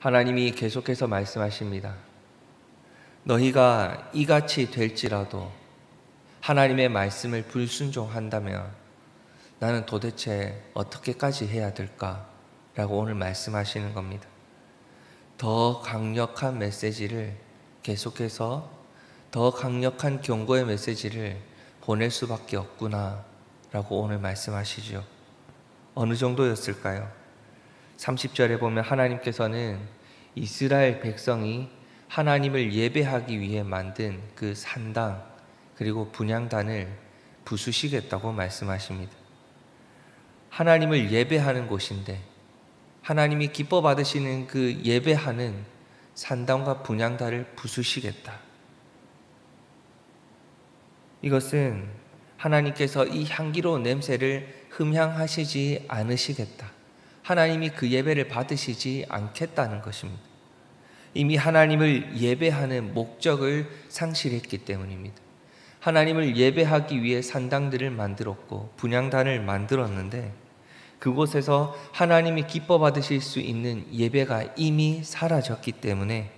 하나님이 계속해서 말씀하십니다. 너희가 이같이 될지라도 하나님의 말씀을 불순종한다면 나는 도대체 어떻게까지 해야 될까? 라고 오늘 말씀하시는 겁니다. 더 강력한 메시지를 계속해서 더 강력한 경고의 메시지를 보낼 수밖에 없구나 라고 오늘 말씀하시죠. 어느 정도였을까요? 30절에 보면 하나님께서는 이스라엘 백성이 하나님을 예배하기 위해 만든 그 산당 그리고 분향단을 부수시겠다고 말씀하십니다. 하나님을 예배하는 곳인데 하나님이 기뻐 받으시는 그 예배하는 산당과 분향단을 부수시겠다. 이것은 하나님께서 이 향기로운 냄새를 흠향하시지 않으시겠다. 하나님이 그 예배를 받으시지 않겠다는 것입니다. 이미 하나님을 예배하는 목적을 상실했기 때문입니다. 하나님을 예배하기 위해 산당들을 만들었고 분향단을 만들었는데 그곳에서 하나님이 기뻐 받으실 수 있는 예배가 이미 사라졌기 때문에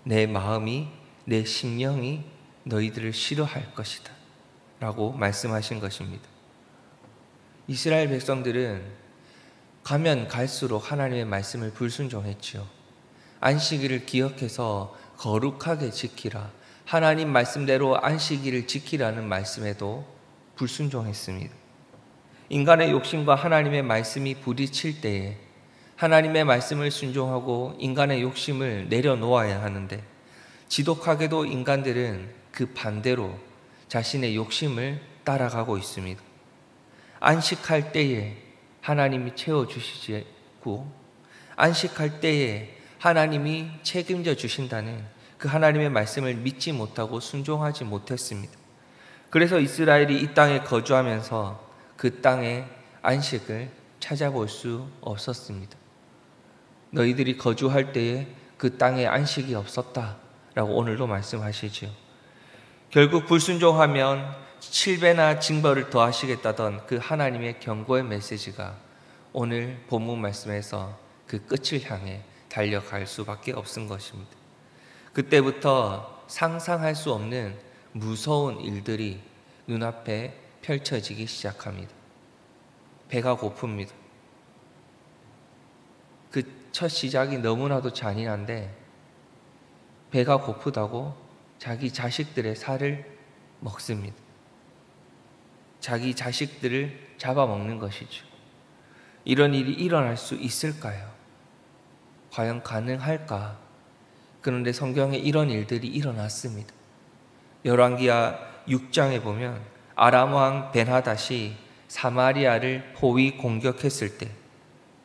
내 마음이, 내 심령이 너희들을 싫어할 것이다 라고 말씀하신 것입니다. 이스라엘 백성들은 가면 갈수록 하나님의 말씀을 불순종했지요. 안식일을 기억해서 거룩하게 지키라, 하나님 말씀대로 안식일을 지키라는 말씀에도 불순종했습니다. 인간의 욕심과 하나님의 말씀이 부딪힐 때에 하나님의 말씀을 순종하고 인간의 욕심을 내려놓아야 하는데 지독하게도 인간들은 그 반대로 자신의 욕심을 따라가고 있습니다. 안식할 때에 하나님이 채워주시고 안식할 때에 하나님이 책임져 주신다는 그 하나님의 말씀을 믿지 못하고 순종하지 못했습니다. 그래서 이스라엘이 이 땅에 거주하면서 그 땅의 안식을 찾아볼 수 없었습니다. 너희들이 거주할 때에 그 땅에 안식이 없었다라고 오늘도 말씀하시지요. 결국 불순종하면 7배나 징벌을 더하시겠다던 그 하나님의 경고의 메시지가 오늘 본문 말씀에서 그 끝을 향해 달려갈 수밖에 없은 것입니다. 그때부터 상상할 수 없는 무서운 일들이 눈앞에 펼쳐지기 시작합니다. 배가 고픕니다. 그 첫 시작이 너무나도 잔인한데 배가 고프다고 자기 자식들의 살을 먹습니다. 자기 자식들을 잡아먹는 것이죠. 이런 일이 일어날 수 있을까요? 과연 가능할까? 그런데 성경에 이런 일들이 일어났습니다. 열왕기하 6장에 보면 아람 왕 벤하닷이 사마리아를 포위 공격했을 때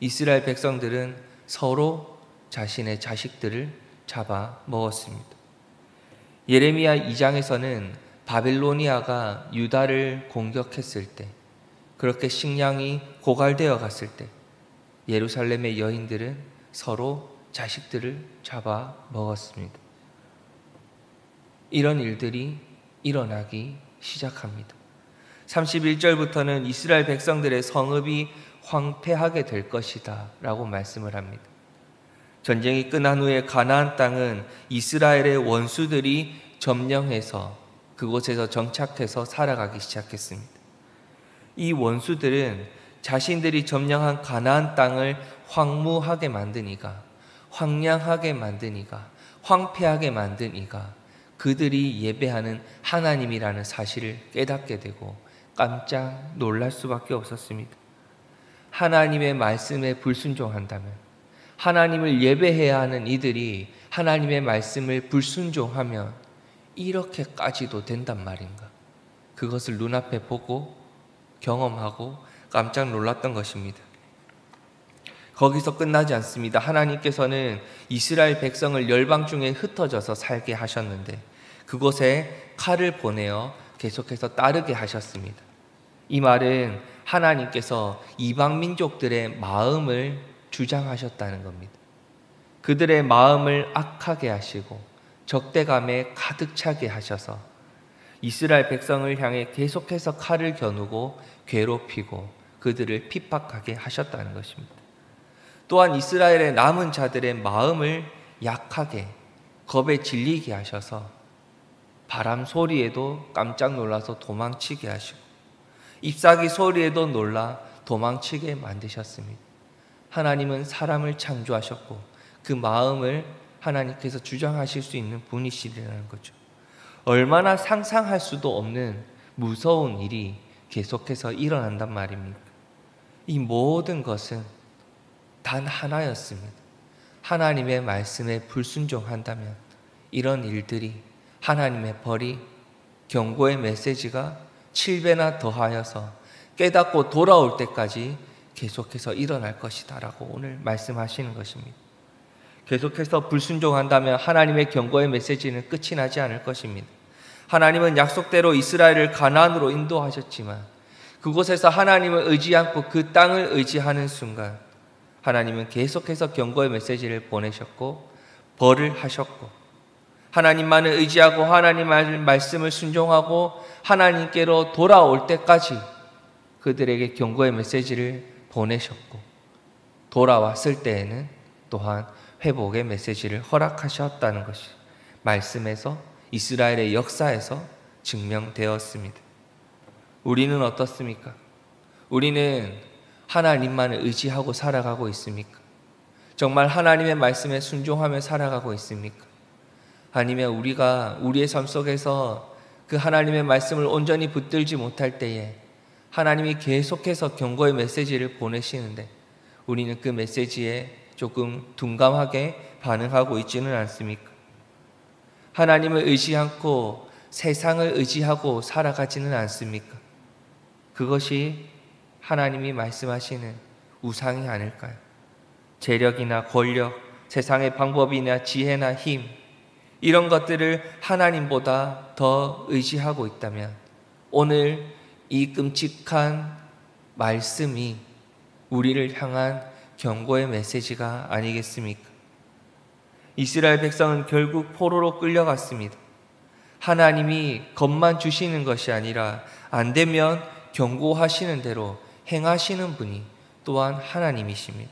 이스라엘 백성들은 서로 자신의 자식들을 잡아 먹었습니다. 예레미야 2장에서는 바벨로니아가 유다를 공격했을 때 그렇게 식량이 고갈되어 갔을 때 예루살렘의 여인들은 서로 자식들을 잡아 먹었습니다. 이런 일들이 일어나기 시작합니다. 31절부터는 이스라엘 백성들의 성읍이 황폐하게 될 것이다 라고 말씀을 합니다. 전쟁이 끝난 후에 가나안 땅은 이스라엘의 원수들이 점령해서 그곳에서 정착해서 살아가기 시작했습니다. 이 원수들은 자신들이 점령한 가나안 땅을 황무하게 만드니가, 황량하게 만드니가, 황폐하게 만드니가 그들이 예배하는 하나님이라는 사실을 깨닫게 되고 깜짝 놀랄 수밖에 없었습니다. 하나님의 말씀에 불순종한다면, 하나님을 예배해야 하는 이들이 하나님의 말씀을 불순종하면 이렇게까지도 된단 말인가? 그것을 눈앞에 보고 경험하고 깜짝 놀랐던 것입니다. 거기서 끝나지 않습니다. 하나님께서는 이스라엘 백성을 열방 중에 흩어져서 살게 하셨는데 그곳에 칼을 보내어 계속해서 따르게 하셨습니다. 이 말은 하나님께서 이방 민족들의 마음을 주장하셨다는 겁니다. 그들의 마음을 악하게 하시고 적대감에 가득 차게 하셔서 이스라엘 백성을 향해 계속해서 칼을 겨누고 괴롭히고 그들을 핍박하게 하셨다는 것입니다. 또한 이스라엘의 남은 자들의 마음을 약하게 겁에 질리게 하셔서 바람 소리에도 깜짝 놀라서 도망치게 하시고 잎사귀 소리에도 놀라 도망치게 만드셨습니다. 하나님은 사람을 창조하셨고 그 마음을 하나님께서 주장하실 수 있는 분이시라는 거죠. 얼마나 상상할 수도 없는 무서운 일이 계속해서 일어난단 말입니까? 이 모든 것은 단 하나였습니다. 하나님의 말씀에 불순종한다면 이런 일들이 하나님의 벌이 경고의 메시지가 7배나 더하여서 깨닫고 돌아올 때까지 계속해서 일어날 것이다 라고 오늘 말씀하시는 것입니다. 계속해서 불순종한다면 하나님의 경고의 메시지는 끝이 나지 않을 것입니다. 하나님은 약속대로 이스라엘을 가나안으로 인도하셨지만 그곳에서 하나님을 의지 않고 그 땅을 의지하는 순간 하나님은 계속해서 경고의 메시지를 보내셨고 벌을 하셨고 하나님만을 의지하고 하나님의 말씀을 순종하고 하나님께로 돌아올 때까지 그들에게 경고의 메시지를 보내셨고 돌아왔을 때에는 또한 회복의 메시지를 허락하셨다는 것이 말씀에서 이스라엘의 역사에서 증명되었습니다. 우리는 어떻습니까? 우리는 하나님만을 의지하고 살아가고 있습니까? 정말 하나님의 말씀에 순종하며 살아가고 있습니까? 아니면 우리가 우리의 삶 속에서 그 하나님의 말씀을 온전히 붙들지 못할 때에 하나님이 계속해서 경고의 메시지를 보내시는데 우리는 그 메시지에 조금 둔감하게 반응하고 있지는 않습니까? 하나님을 의지 않고 세상을 의지하고 살아가지는 않습니까? 그것이 하나님이 말씀하시는 우상이 아닐까요? 재력이나 권력, 세상의 방법이나 지혜나 힘 이런 것들을 하나님보다 더 의지하고 있다면 오늘 이 끔찍한 말씀이 우리를 향한 경고의 메시지가 아니겠습니까? 이스라엘 백성은 결국 포로로 끌려갔습니다. 하나님이 겁만 주시는 것이 아니라 안 되면 경고하시는 대로 행하시는 분이 또한 하나님이십니다.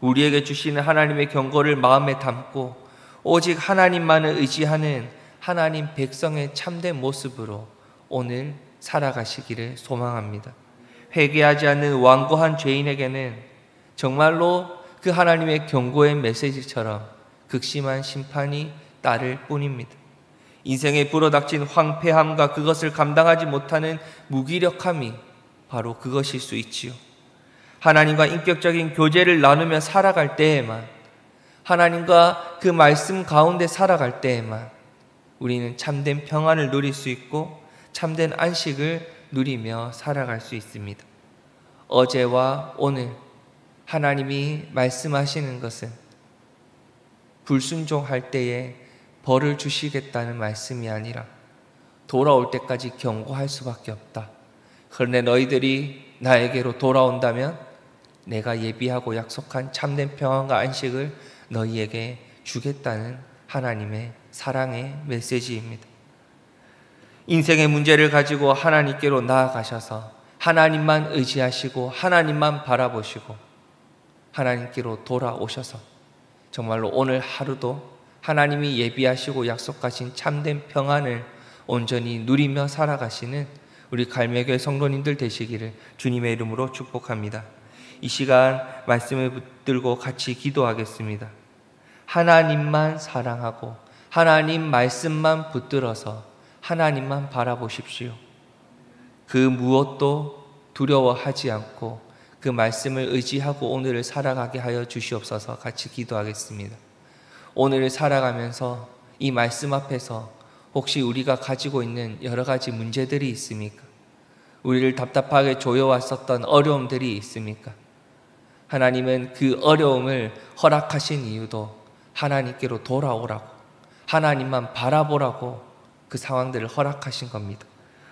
우리에게 주시는 하나님의 경고를 마음에 담고 오직 하나님만을 의지하는 하나님 백성의 참된 모습으로 오늘 살아가시기를 소망합니다. 회개하지 않는 완고한 죄인에게는 정말로 그 하나님의 경고의 메시지처럼 극심한 심판이 따를 뿐입니다. 인생에 불어닥친 황폐함과 그것을 감당하지 못하는 무기력함이 바로 그것일 수 있지요. 하나님과 인격적인 교제를 나누며 살아갈 때에만, 하나님과 그 말씀 가운데 살아갈 때에만 우리는 참된 평안을 누릴 수 있고 참된 안식을 누리며 살아갈 수 있습니다. 어제와 오늘 하나님이 말씀하시는 것은 불순종할 때에 벌을 주시겠다는 말씀이 아니라 돌아올 때까지 경고할 수밖에 없다. 그런데 너희들이 나에게로 돌아온다면 내가 예비하고 약속한 참된 평안과 안식을 너희에게 주겠다는 하나님의 사랑의 메시지입니다. 인생의 문제를 가지고 하나님께로 나아가셔서 하나님만 의지하시고 하나님만 바라보시고 하나님께로 돌아오셔서 정말로 오늘 하루도 하나님이 예비하시고 약속하신 참된 평안을 온전히 누리며 살아가시는 우리 갈매교회 성도님들 되시기를 주님의 이름으로 축복합니다. 이 시간 말씀을 붙들고 같이 기도하겠습니다. 하나님만 사랑하고 하나님 말씀만 붙들어서 하나님만 바라보십시오. 그 무엇도 두려워하지 않고 그 말씀을 의지하고 오늘을 살아가게 하여 주시옵소서. 같이 기도하겠습니다. 오늘을 살아가면서 이 말씀 앞에서 혹시 우리가 가지고 있는 여러 가지 문제들이 있습니까? 우리를 답답하게 조여왔었던 어려움들이 있습니까? 하나님은 그 어려움을 허락하신 이유도 하나님께로 돌아오라고, 하나님만 바라보라고 그 상황들을 허락하신 겁니다.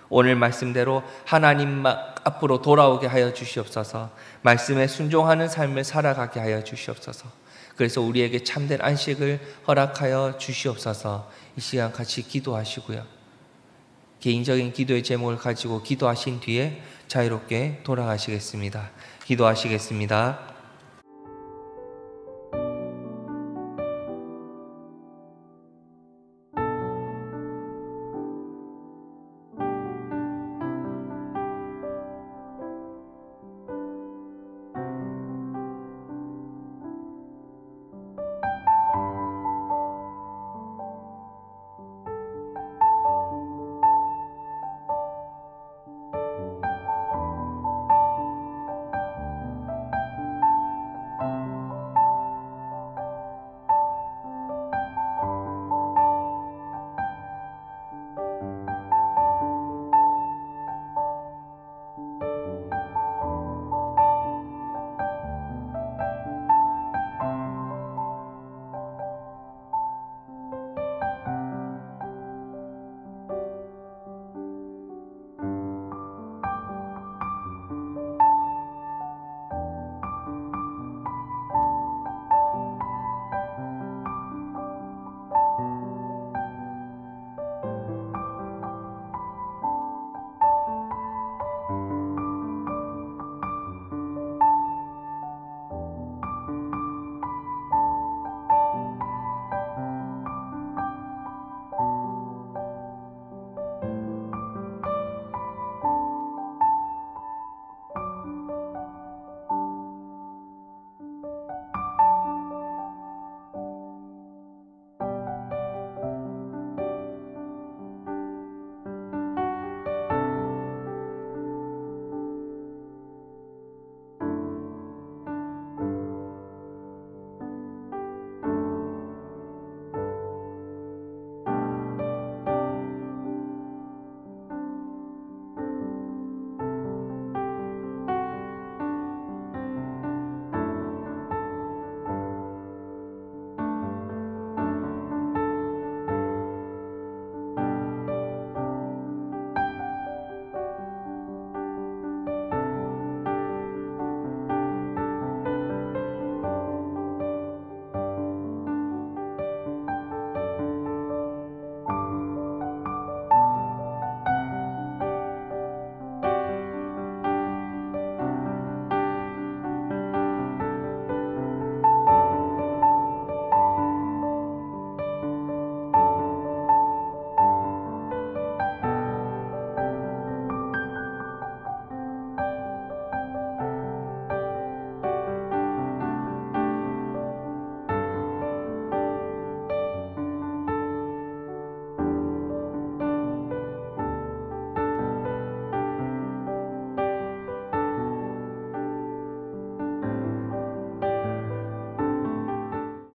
오늘 말씀대로 하나님 앞으로 돌아오게 하여 주시옵소서. 말씀에 순종하는 삶을 살아가게 하여 주시옵소서. 그래서 우리에게 참된 안식을 허락하여 주시옵소서. 이 시간 같이 기도하시고요. 개인적인 기도의 제목을 가지고 기도하신 뒤에 자유롭게 돌아가시겠습니다. 기도하시겠습니다.